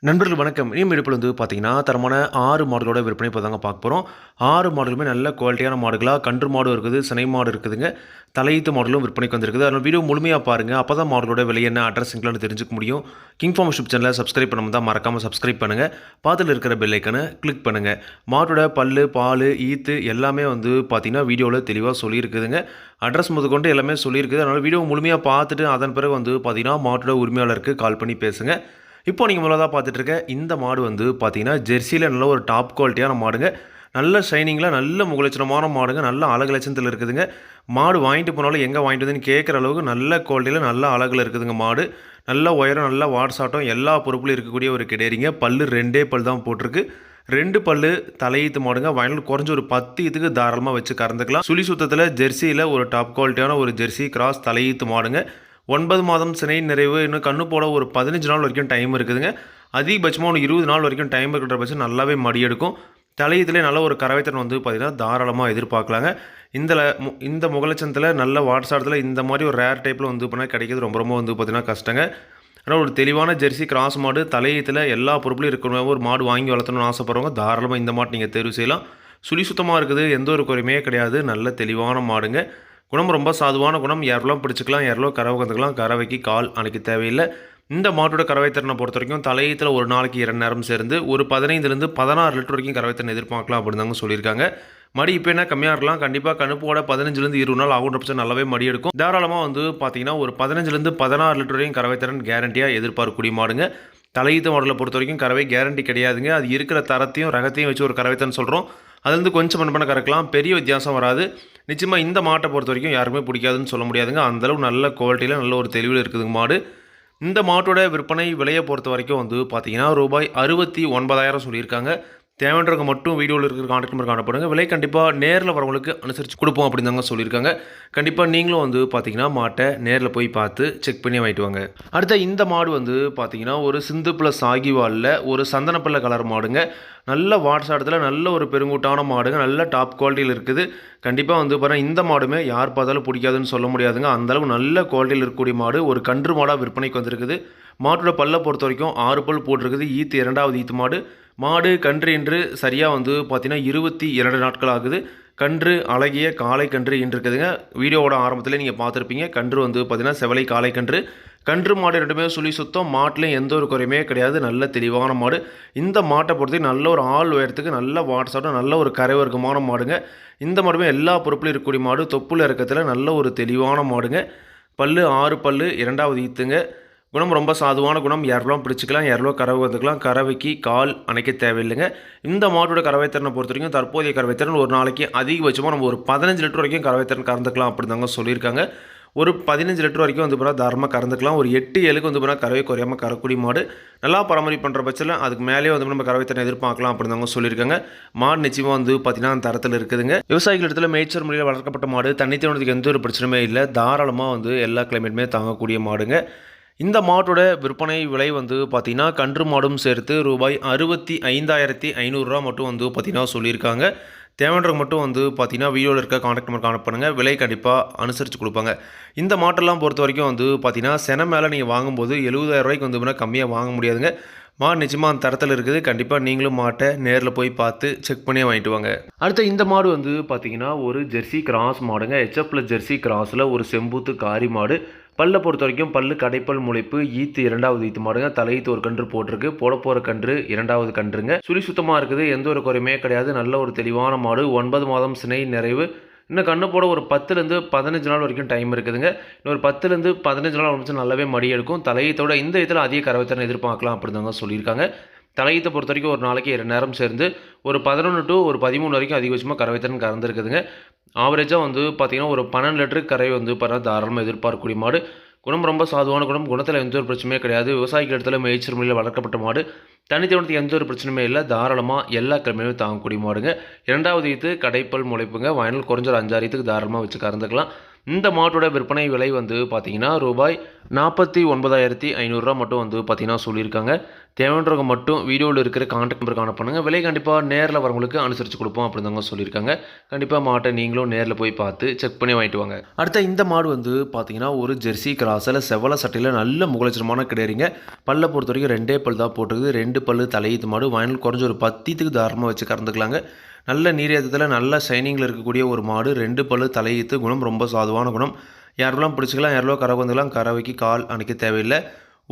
நண்பர்கள் வணக்கம். இனிமேல் வந்து பார்த்தீங்கன்னா, தரமான 6 மாடுகளோட விற்பனை இப்ப தாங்க பார்க்க போறோம். 6 மாடுகளுமே நல்ல குவாலிட்டியான மாடுகளா, கன்று மாடும் இருக்குது, சினை மாடு இருக்குதுங்க. தலையீத்து மாடுகளும் விற்பனைக்கு வந்திருக்குது. அதனால வீடியோ முழுமையா பாருங்க. அப்பதான் மாடுகளோட விலை என்ன, அட்ரஸ் எங்களான்னு தெரிஞ்சுக்க முடியும். கிங் ஃபார்ம் யூடியூப் சேனலை சப்ஸ்கிரைப் பண்ணாம இருந்தா மறக்காம சப்ஸ்கிரைப் பண்ணுங்க. பக்கத்துல இருக்கிற பெல் ஐகானை கிளிக் பண்ணுங்க. மாட்டோட பல்லு, பாலு, ஈத்து எல்லாமே வந்து பார்த்தீங்கன்னா, வீடியோல தெளிவா சொல்லியிருக்குதுங்க. அட்ரஸ் முதற்கொண்டு எல்லாமே சொல்லியிருக்குது. அதனால வீடியோ முழுமையா பார்த்துட்டு, அதன் பிறகு வந்து பார்த்தீங்கன்னா, மாட்டோட உரிமையாளருக்கு கால் பண்ணி பேசுங்க. இப்போ நீங்க முதலா பார்த்துட்டு இருக்க இந்த மாடு வந்து பார்த்தீங்கன்னா, ஜெர்சியில நல்ல ஒரு டாப் குவாலிட்டியான மாடுங்க. நல்ல ஷைனிங்கில நல்ல முகலட்சணமான மாடுங்க. நல்ல அழகு லட்சணத்தில இருக்குதுங்க. மாடு வாங்கிட்டு போனாலும் எங்கே வாங்கிட்டு வந்தேன்னு கேட்குற அளவுக்கு நல்ல குவாலிட்டியில நல்ல அழகுல இருக்குதுங்க மாடு. நல்ல உயரம், நல்ல வாட்ஸாட்டம் எல்லா பொறுப்புலையும் இருக்கக்கூடிய ஒரு கிடேரிங்க. பல்லு 2 பல் தான் போட்டிருக்கு. 2 பல்லு தலையீத்து மாடுங்க. வயலில் குறைஞ்ச ஒரு 10 ஈத்துக்கு தாராளமா வச்சு கறந்துக்கலாம். சுழி சுத்தத்தில ஜெர்சியில ஒரு டாப் குவாலிட்டியான ஒரு ஜெர்சி கிராஸ் தலையீத்து மாடுங்க. 9 மாதம் சினை நிறைவு. இன்னும் கண்ணு போட ஒரு 15 நாள் வரைக்கும் டைம் இருக்குதுங்க. அதிகபட்சமாக ஒரு 20 நாள் வரைக்கும் டைம் இருக்கிற பட்சம் நல்லாவே மடி எடுக்கும். தலையீத்துலேயே நல்ல ஒரு கறவைத்திறன் வந்து பார்த்தீங்கன்னா தாராளமாக எதிர்பார்க்கலாங்க. இந்த முகலட்சணத்தில் நல்ல வாட்ஸ்அப்பில் இந்த மாதிரி ஒரு ரேர் டைப்பில் வந்து பண்ணால் கிடைக்கிறது ரொம்ப ரொம்ப வந்து பார்த்தீங்கன்னா கஷ்டங்க. ஆனால் ஒரு தெளிவான ஜெர்சி கிராஸ் மாடு தலையீத்தில் எல்லா பொறுப்புலையும் இருக்கிறவங்க ஒரு மாடு வாங்கி வளர்த்தணும்னு ஆசைப்படுறவங்க தாராளமாக இந்த மாட்டு நீங்கள் தேர்வு செய்யலாம். சுழி சுத்தமாக இருக்குது, எந்த ஒரு குறையுமே கிடையாது. நல்ல தெளிவான மாடுங்க. குணம் ரொம்ப சாதுவான குணம். யாரெல்லாம் பிடிச்சிக்கலாம், யாரெல்லாம் கறவை கற்றுக்கலாம். கறவைக்கு கால் அணைக்க தேவையில்லை. இந்த மாட்டோட கறவைத்திறனை பொறுத்த வரைக்கும் தலையீத்தில் ஒரு நாளைக்கு 2 நேரம் சேர்ந்து ஒரு 15லேருந்து 16 லிட்டர் வரைக்கும் கறவைத்திறன் எதிர்பார்க்கலாம் அப்படின்னு தாங்க சொல்லியிருக்காங்க. மடி இப்போ என்ன கம்மியாக இருக்கலாம். கண்டிப்பாக கணுப்போட 15லேருந்து 20 நாள் ஆகுன்ற பட்சம் நல்லாவே மடி எடுக்கும். தாராளமாக வந்து பார்த்தீங்கன்னா ஒரு 15லேருந்து 16 லிட்டர் வரைக்கும் கறவைத்திறன் கேரண்டியாக எதிர்பார்க்கக்கூடிய மாடுங்க. தலையீத்து மாடலை பொறுத்த வரைக்கும் கறவை கேரண்டி கிடையாதுங்க. அது இருக்கிற தரத்தையும் ரகத்தையும் வச்சு ஒரு கறவைத்திறன் சொல்கிறோம். அதுலேருந்து கொஞ்சம் பண்ண கறக்கலாம். பெரிய வித்தியாசம் வராது. நிச்சயமாக இந்த மாட்டை பொறுத்த வரைக்கும் யாருமே பிடிக்காதுன்னு சொல்ல முடியாதுங்க. அந்தளவு நல்ல குவாலிட்டியில் நல்ல ஒரு தெளிவில் இருக்குதுங்க மாடு. இந்த மாட்டோட விற்பனை விலையை பொறுத்த வரைக்கும் வந்து பார்த்தீங்கன்னா ரூபாய் 69,000 சொல்லியிருக்காங்க. தேவைன்றவங்க மட்டும் வீடியோவில் இருக்கிற கான்டாக்ட் நம்பர் காணப்படுங்க. விலை கண்டிப்பாக நேரில் வரவங்களுக்கு அனுசரித்து கொடுப்போம் அப்படின்னு தாங்க சொல்லியிருக்காங்க. கண்டிப்பாக நீங்களும் வந்து பார்த்தீங்கன்னா மாட்டை நேரில் போய் பார்த்து செக் பண்ணி வாங்கிட்டு வாங்க. அடுத்த இந்த மாடு வந்து பார்த்தீங்கன்னா ஒரு சிந்து ப்ளஸ் ஆகிவாலில் ஒரு சந்தனப்பள்ள கலர் மாடுங்க. நல்ல வாட்ஸாட்டத்தில் நல்ல ஒரு பெருங்கூட்டான மாடுங்க. நல்ல டாப் குவாலிட்டியில் இருக்குது. கண்டிப்பாக வந்து பாருங்கள் இந்த மாடுமே யார் பார்த்தாலும் பிடிக்காதுன்னு சொல்ல முடியாதுங்க. அந்தளவு நல்ல குவாலிட்டியில் இருக்கக்கூடிய மாடு ஒரு கன்று மாடாக விற்பனைக்கு வந்திருக்குது. மாட்டோட பல்லை பொறுத்த வரைக்கும் 6 பல் போட்டிருக்குது. ஈத்து 2வது ஈத்து மாடு. மாடு கன்று இன்று சரியாக வந்து பார்த்தீங்கன்னா 22 நாட்கள் ஆகுது. கன்று அழகிய காளை கன்று இன்று இருக்குதுங்க. வீடியோவோட ஆரம்பத்தில் நீங்கள் பார்த்துருப்பீங்க. கன்று வந்து பார்த்தீங்கன்னா செவலை காளை கன்று. கன்று மாடு ரெண்டுமே சுழி சுத்தம். மாட்டிலையும் எந்த ஒரு குறையுமே கிடையாது. நல்ல தெளிவான மாடு. இந்த மாட்டை பொறுத்தவரைக்கும் நல்ல ஒரு ஆள் உயரத்துக்கு நல்ல வாட்ஸாட்டம் நல்ல ஒரு கரை வர்க்கமான மாடுங்க. இந்த மாடுமே எல்லா பொறுப்புலையும் இருக்கக்கூடிய மாடு. தொப்புல இறக்கத்தில் நல்ல ஒரு தெளிவான மாடுங்க. பல்லு 6 பல்லு 2வது ஈத்துங்க. குணம் ரொம்ப சாதுவான குணம். யாரெல்லாம் பிடிச்சிக்கலாம், யாரெல்லாம் கறவை வந்துக்கலாம். கறவைக்கு கால் அணைக்க தேவையில்லைங்க. இந்த மாட்டோட கறவைத்திறனை பொறுத்த வரைக்கும் தற்போதைய கறவைத்திறன் ஒரு நாளைக்கு அதிகபட்சமாக நம்ம ஒரு 15 லிட்டர் வரைக்கும் கறவைத்திறன் கறந்துக்கலாம் அப்படி தாங்க சொல்லியிருக்காங்க. ஒரு 15 லிட்டர் வரைக்கும் வந்து பார்த்தா தாராளமாக கறந்துக்கலாம். ஒரு 8-7க்கு வந்து பார்த்தா கறவை குறையாமல் கறக்கூடிய மாடு. நல்லா பராமரிப்பு பண்ணுற பட்சத்தில் அதுக்கு மேலேயே வந்து நம்ம கறவைத்திறன் எதிர்பார்க்கலாம் அப்படின்னு தாங்க சொல்லியிருக்காங்க. மாடு நிச்சயமாக வந்து பார்த்தீங்கன்னா அந்த தரத்தில் இருக்குதுங்க. விவசாயிகள் இடத்துல மேய்ச்சல் முறையில் வளர்க்கப்பட்ட மாடு. தண்ணி தேவனத்துக்கு எந்த ஒரு பிரச்சனையுமே இல்லை. தாராளமாக வந்து எல்லா கிளைமேட்டுமே தாங்கக்கூடிய மாடுங்க. இந்த மாட்டோட விற்பனை விலை வந்து பார்த்தீங்கன்னா கன்று மாடும் சேர்த்து ரூபாய் 65,500 மட்டும் வந்து பார்த்தீங்கன்னா சொல்லியிருக்காங்க. தேவைன்றவங்க மட்டும் வந்து பார்த்தீங்கன்னா வீடியோவில் இருக்க கான்டாக்ட் நம்பர் கான்டாக்ட் பண்ணுங்கள். விலை கண்டிப்பாக அனுசரித்து கொடுப்பாங்க. இந்த மாட்டெல்லாம் பொறுத்த வரைக்கும் வந்து பார்த்தீங்கன்னா சென மேலே நீங்கள் வாங்கும்போது 70,000 ரூபாய்க்கு வந்து கம்மியாக வாங்க முடியாதுங்க. மாடு நிச்சயமாக அந்த தரத்தில் இருக்குது. கண்டிப்பாக நீங்களும் மாட்டை நேரில் போய் பார்த்து செக் பண்ணி வாங்கிட்டு வாங்க. அடுத்த இந்த மாடு வந்து பார்த்தீங்கன்னா ஒரு ஜெர்சி கிராஸ் மாடுங்க. HF + ஜெர்சி கிராஸில் ஒரு செம்பூத்து காரி மாடு. பல்லை பொறுத்த வரைக்கும் பல்லு கடைப்பல் முளைப்பு. ஈத்து 2வது ஈத்து மாடுங்க. தலையீத்து ஒரு கன்று போட்டிருக்கு. போட போகிற கன்று 2வது கன்றுங்க. சுழி சுத்தமாக இருக்குது. எந்த ஒரு குறையுமே கிடையாது. நல்ல ஒரு தெளிவான மாடு. 9 மாதம் சினை நிறைவு. இன்னும் கண்ணு போட ஒரு 10லேருந்து 15 நாள் வரைக்கும் டைம் இருக்குதுங்க. இன்னொரு 10லேருந்து 15 நாள் ஆரம்பிச்சு நல்லாவே மடி எடுக்கும். தலையீத்தோட இந்த இதில் அதிக கறவைத்திறன் எதிர்பார்க்கலாம் அப்படி தாங்க சொல்லியிருக்காங்க. தலையீத்தை பொறுத்த வரைக்கும் ஒரு நாளைக்கு 2 நேரம் சேர்ந்து ஒரு 11 to ஒரு 13 வரைக்கும் அதிகபட்சமாக கறவைத்திறன் கறந்துருக்குதுங்க. ஆவரேஜாக வந்து பார்த்தீங்கன்னா ஒரு 12 லிட்டருக்கு கறவை வந்து பார்த்தீங்கன்னா தாராளமாக எதிர்பார்க்கக்கூடிய மாடு. குணம் ரொம்ப சாதுவான குணம். குணத்தில் எந்த ஒரு பிரச்சனையுமே கிடையாது. விவசாயிகள் இடத்துல மேய்ச்சல் முறையில் வளர்க்கப்பட்ட மாடு. தனி தேவனத்துக்கு எந்த ஒரு பிரச்சனையுமே இல்லை. தாராளமாக எல்லா கிழமையுமே தாங்கக்கூடிய மாடுங்க. 2வது ஈத்து கடைப்பல் முளைப்புங்க. வயலில் குறைஞ்ச ஒரு 5-6 ஈத்துக்கு தாராளமாக வச்சு கறந்துக்கலாம். இந்த மாட்டோட விற்பனை விலை வந்து பார்த்தீங்கன்னா ரூபாய் 49,500 மட்டும் வந்து பார்த்தீங்கன்னா சொல்லியிருக்காங்க. தேவைன்றவங்க மட்டும் வீடியோவில் இருக்கிற கான்டாக்ட் நம்பருக்கு அனுப்புங்க. விலை கண்டிப்பாக நேரில் வரவங்களுக்கு அனுசரித்து கொடுப்போம் அப்படின்னு தாங்க சொல்லியிருக்காங்க. கண்டிப்பாக மாட்டை நீங்களும் நேரில் போய் பார்த்து செக் பண்ணி வாங்கிட்டு வாங்க. அடுத்த இந்த மாடு வந்து பார்த்தீங்கன்னா ஒரு ஜெர்சி கிராஸில் செவல சட்டையில் நல்ல முகலட்சணமான கிடையாதுங்க. பல்லை பொறுத்த வரைக்கும் 2 பல் தான் போட்டுருக்குது. 2 பல் தலையீத்து மாடு வாயினால் குறைஞ்ச ஒரு 10 தாராளமாக வச்சு கறந்துக்கலாங்க. நல்ல நீரேற்றத்தில் நல்ல ஷைனிங்கில் இருக்கக்கூடிய ஒரு மாடு. 2 பல் தலையீத்து குணம் ரொம்ப சாதுவான குணம். யாரெல்லாம் பிடிச்சிக்கலாம், யாரெல்லாம் கறவை வந்துக்கலாம். கறவைக்கு கால் அணைக்க தேவையில்லை.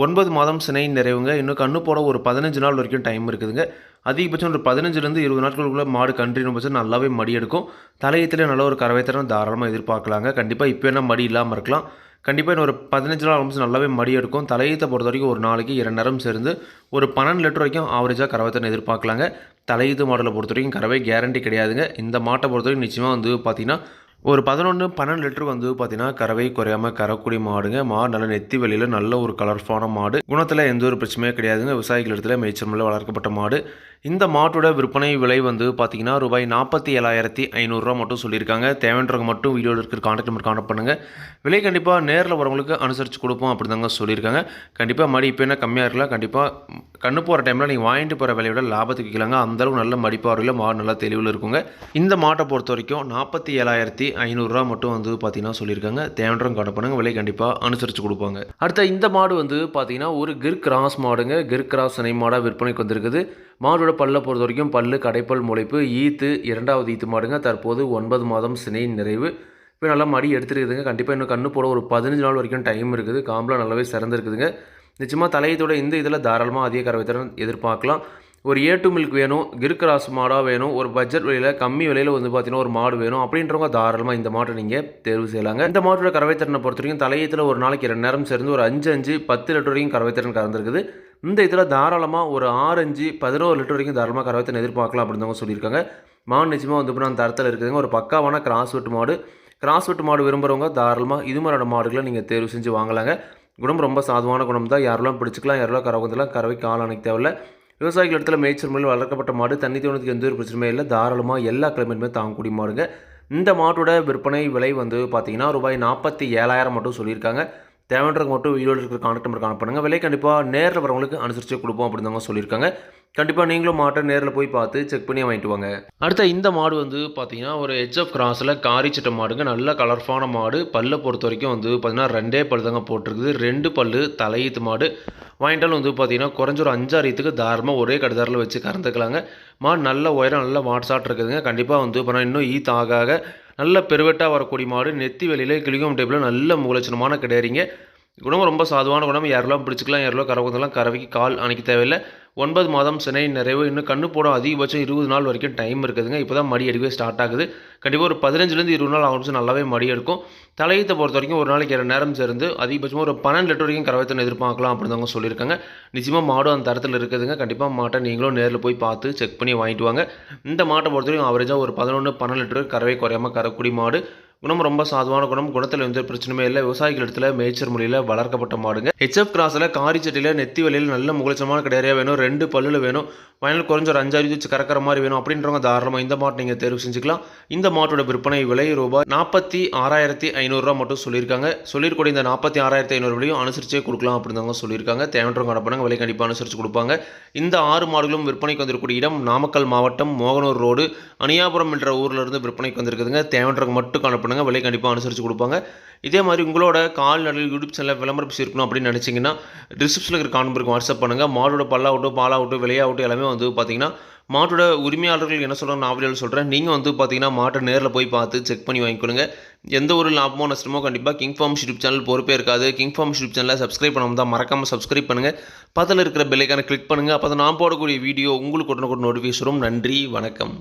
9 மாதம் சினை நிறைவுங்க. இன்னும் கண்ணு போட ஒரு 15 நாள் வரைக்கும் டைம் இருக்குதுங்க. அதிகபட்சம் ஒரு 15லேருந்து 20 நாட்களுக்குள்ளே மாடு கன்றினும் பட்சம் நல்லாவே மடி எடுக்கும். தலையத்தில் நல்ல ஒரு கறவை தரம் தாராளமாக எதிர்பார்க்கலாங்க. கண்டிப்பாக இப்போ என்ன மடி இல்லாமல் இருக்கலாம். கண்டிப்பாக இன்னும் ஒரு 15 நாள் ஆரம்பிச்சு நல்லாவே மடி எடுக்கும். தலையீத்தை பொறுத்த வரைக்கும் ஒரு நாளைக்கு 2 நேரம் சேர்ந்து ஒரு 12 லிட்டர் வரைக்கும் ஆவரேஜாக கறவை தரம் எதிர்பார்க்கலாங்க. தலையீத்து மாடலை பொறுத்த வரைக்கும் கறவை கேரண்டி கிடையாதுங்க. இந்த மாட்டை பொறுத்த வரைக்கும் நிச்சயமாக வந்து பார்த்திங்கன்னா ஒரு 11-12 லிட்டர் வந்து பார்த்தீங்கன்னா கறவை குறையாமல் கறக்கூடிய மாடுங்க. மாடு நல்ல நெத்தி வெளியில் நல்ல ஒரு கலர்ஃபான மாடு. குணத்தில் எந்த ஒரு பிரச்சனையும் கிடையாதுங்க. விவசாயிகள் இடத்துல மேய்ச்சல் வளர்க்கப்பட்ட மாடு. இந்த மாட்டோட விற்பனை விலை வந்து பார்த்தீங்கன்னா ரூபாய் 47,500 மட்டும் சொல்லியிருக்காங்க. தேவைன்றவங்க மட்டும் வீடியோவில் இருக்கிற கான்டாக்ட் நம்பர் கான்டாக்ட் பண்ணுங்கள். விலை கண்டிப்பாக நேரில் வரவங்களுக்கு அனுசரித்து கொடுப்போம் அப்படி தாங்க சொல்லியிருக்காங்க. கண்டிப்பாக மாடி இப்போ என்ன கம்மியாக இருக்கலாம். கண்டிப்பாக கண்ணு போகிற டைமில் நீங்கள் வாங்கிட்டு போகிற விலையோட லாபத்துக்கு விற்கலாங்க. அந்தளவு நல்ல மடிப்பாறையில் மாடு நல்லா தெளிவில் இருக்குங்க. இந்த மாட்டை பொறுத்த வரைக்கும் 47,500 மட்டும் வந்து பார்த்தீங்கன்னா சொல்லியிருக்காங்க. தேவைன்றவங்க கான்டாக்ட் பண்ணுங்கள். விலை கண்டிப்பாக அனுசரித்து கொடுப்பாங்க. அடுத்த இந்த மாடு வந்து பார்த்தீங்கன்னா ஒரு கிர் கிராஸ் மாடுங்க. கிர் கிராஸ் சினை மாடாக விற்பனைக்கு வந்திருக்குது. மாடோட பல்லை பொறுத்த வரைக்கும் பல்லு கடைப்பல் முளைப்பு ஈத்து 2வது ஈத்து மாடுங்க. தற்போது 9 மாதம் சினை நிறைவு. இப்போ நல்லா மடி எடுத்துருக்குதுங்க. கண்டிப்பாக இன்னும் கண்ணு போட ஒரு 15 நாள் வரைக்கும் டைம் இருக்குது. காம்பெலாம் நல்லாவே சிறந்துருக்குதுங்க. நிச்சயமாக தலையத்தோட இந்த இதில் தாராளமாக அதிக கறவை திறன் எதிர்பார்க்கலாம். ஒரு A2 மில்க் வேணும், கிர் கிராஸ் மாடாக வேணும், ஒரு பட்ஜெட் விலையில் கம்மி விலையில் வந்து பார்த்தீங்கன்னா ஒரு மாடு வேணும் அப்படின்றவங்க தாராளமாக இந்த மாட்டை நீங்கள் தேர்வு செய்யலாங்க. இந்த மாட்டோட கறவை திறனை பொறுத்த வரைக்கும் தலையத்தில் ஒரு நாளைக்கு 2 நேரம் சேர்ந்து ஒரு 5-10 லிட்டர் வரைக்கும் கறவை திறன் கறந்துருக்குது. இந்த இதில் தாராளமாக ஒரு 6-11 லிட்டர் வரைக்கும் தாராளமாக கறவை திறன் எதிர்பார்க்கலாம் அப்படின்னு சொல்லியிருக்காங்க. மாடு நிச்சயமாக வந்து இப்போ தரத்தில் இருக்குதுங்க. ஒரு பக்காவான கிராஸ் வெட்டு மாடு. கிராஸ் வெட்டு மாடு விரும்புகிறவங்க தாராளமாக இது மாதிரியான மாடுகளை நீங்கள் தேர்வு செஞ்சு வாங்கலாங்க. குணம் ரொம்ப சாதுவான குணம் தான். யாரெல்லாம் பிடிச்சிக்கலாம், யாரெல்லாம் கறவை வந்துடலாம். கறவை கால் அணைக்க தேவையில்லை. விவசாயிகள் இடத்துல மேய்ச்சல் முறையில் வளர்க்கப்பட்ட மாடு. தண்ணி தோணுறதுக்கு எந்த ஒரு பிரச்சனையும் இல்லை. தாராளமாக எல்லா கிளைமேட்டுமே தாங்கக்கூடிய மாடுங்க. இந்த மாட்டோட விற்பனை விலை வந்து பார்த்தீங்கன்னா ரூபாய் 47,000 மட்டும் சொல்லியிருக்காங்க. தேவைன்றவங்க மட்டும் வீடியோவில் இருக்கிற கான்டாக்ட் நம்பர் கான்டாக்ட் பண்ணுங்கள். விலை கண்டிப்பாக நேரில் வரவங்களுக்கு அனுசரித்து கொடுப்போம் அப்படின்னு தாங்க சொல்லியிருக்காங்க. கண்டிப்பாக நீங்களும் மாட்டை நேரில் போய் பார்த்து செக் பண்ணி வாங்கிட்டு வாங்க. அடுத்த இந்த மாடு வந்து பார்த்தீங்கன்னா ஒரு HF கிராஸில் காரிச்சிட்ட மாடுங்க. நல்ல கலர்ஃபான மாடு. பல்லை பொறுத்த வரைக்கும் வந்து பார்த்தீங்கன்னா 2 பல் தாங்க போட்டிருக்குது. 2 பல் தலையீத்து மாடு. வாங்கிட்டாலும் வந்து பார்த்தீங்கன்னா குறைஞ்ச ஒரு 5-6 ஈத்துக்கு தாராளமாக ஒரே கடுதாரில் வச்சு கறந்துக்கலாங்க. மாடு நல்ல உயரம் நல்ல வாட்ஸாட் இருக்குதுங்க. கண்டிப்பாக வந்து இப்போ இன்னும் ஈத்து ஆக நல்ல பெருவெட்டாக வரக்கூடிய மாடு. நெத்தி வெளியில் கிளிகம் டைப்பில் நல்ல முகலட்சணமான கிடையாதுங்க. குணம் ரொம்ப சாதுவான குணம். யாரெல்லாம் பிடிச்சிக்கலாம், யாரெல்லாம் கறவைலாம் கறவைக்கு கால் அணைக்க தேவையில்லை. 9 மாதம் சினை நிறைவு. இன்னும் கண்ணு போட அதிகபட்சம் 20 நாள் வரைக்கும் டைம் இருக்குதுங்க. இப்போ தான் மடி எடுக்கவே ஸ்டார்ட் ஆகுது. கண்டிப்பாக ஒரு 15லேருந்து 20 நாள் ஆரம்பிச்சு நல்லாவே மடி எடுக்கும். தலையீத்தை பொறுத்த வரைக்கும் ஒரு நாளைக்கு 2 நேரம் சேர்ந்து அதிகபட்சமாக ஒரு 12 லிட்டர் வரைக்கும் கறவைத்தன் எதிர்பார்க்கலாம் அப்படின்னு தாங்க சொல்லியிருக்காங்க. நிச்சயமாக மாடும் அந்த தரத்தில் இருக்குதுங்க. கண்டிப்பாக மாட்டை நீங்களும் நேரில் போய் பார்த்து செக் பண்ணி வாங்கிட்டு வாங்க. இந்த மாட்டை பொறுத்த வரைக்கும் ஆவரேஜாக ஒரு 11-12 லிட்டர் கறவை குறையாமல் கறக்கூடிய மாடு. குணம் ரொம்ப சாதுவான குணம். குணத்தில் எந்த பிரச்சனையுமே இல்லை. விவசாயிகள் இடத்துல மேய்ச்சல் முறையில் வளர்க்கப்பட்ட மாடுங்க. HF கிராஸில் காரிச்சட்டியில் நெத்தி வலையில் நல்ல முகலட்சமான கிடையாது வேணும். 2 பல்லில் வேணும். ஃபைனல் குறைஞ்ச ஒரு 5 வச்சு கறக்கிற மாதிரி வேணும் அப்படின்றவங்க தாராளமாக இந்த மாட்டை நீங்கள் தேர்வு செஞ்சுக்கலாம். இந்த மாட்டோட விற்பனை விலை ரூபாய் 46,500 மட்டும் சொல்லியிருக்காங்க. சொல்லியிருக்கூடிய இந்த 46,500 விலையும் அனுசரிச்சே கொடுக்கலாம் அப்படின்னு சொல்லியிருக்காங்க. தேவைன்றவங்க அனுப்புனாங்க. விலை கண்டிப்பாக அனுசரித்து கொடுப்பாங்க. இந்த 6 மாடுகளும் விற்பனைக்கு வந்திருக்கூடிய இடம் நாமக்கல் மாவட்டம் மோகனூர் ரோடு அணியாபுரம் என்ற ஊரில் இருந்து விற்பனைக்கு வந்திருக்குதுங்க. தேவைன்றவங்க மட்டும் அனுப்புனாங்க. விலை கண்டிப்பாக அனுசரித்து கொடுப்பாங்க. இதே மாதிரி உங்களோட கால்நடை யூடியூப் சேனலில் விளம்பரம் இருக்கணும் அப்படின்னு நினச்சிங்கன்னா டிஸ்கிரிப்ஷனில் இருக்கிற கான்பருக்கு வாட்ஸ்அப் பண்ணுங்கள். மாடோட பல்லாகட்டும் பாலாகட்டும் விலையாகட்டும் எல்லாமே வந்து பார்த்தீங்கன்னா மாட்டோட உரிமையாளர்கள் என்ன சொல்கிறாங்க நான் வீடியோவில் சொல்கிறேன். நீங்கள் வந்து பார்த்தீங்கன்னா மாட்டை நேரில் போய் பார்த்து செக் பண்ணி வாங்கிக்கொள்ளுங்க. எந்த ஒரு லாபமோ நஷ்டமோ கண்டிப்பாக கிங் ஃபார்ம் யூடியூப் சேனல் பொறுப்பே இருக்காது. கிங் ஃபார்ம் யூடியூப் சேனலை சப்ஸ்கிரைப் பண்ணாமல் தான் மறக்காமல் சப்ஸ்கிரைப் பண்ணுங்கள். பக்கத்தில் இருக்கிற பெல்லைக்கான கிளிக் பண்ணுங்கள். அப்போ தான் நான் போடக்கூடிய வீடியோ உங்களுக்கு உடனுக்குடன் நோட்டிஃபிகேஷன் வரும். நன்றி, வணக்கம்.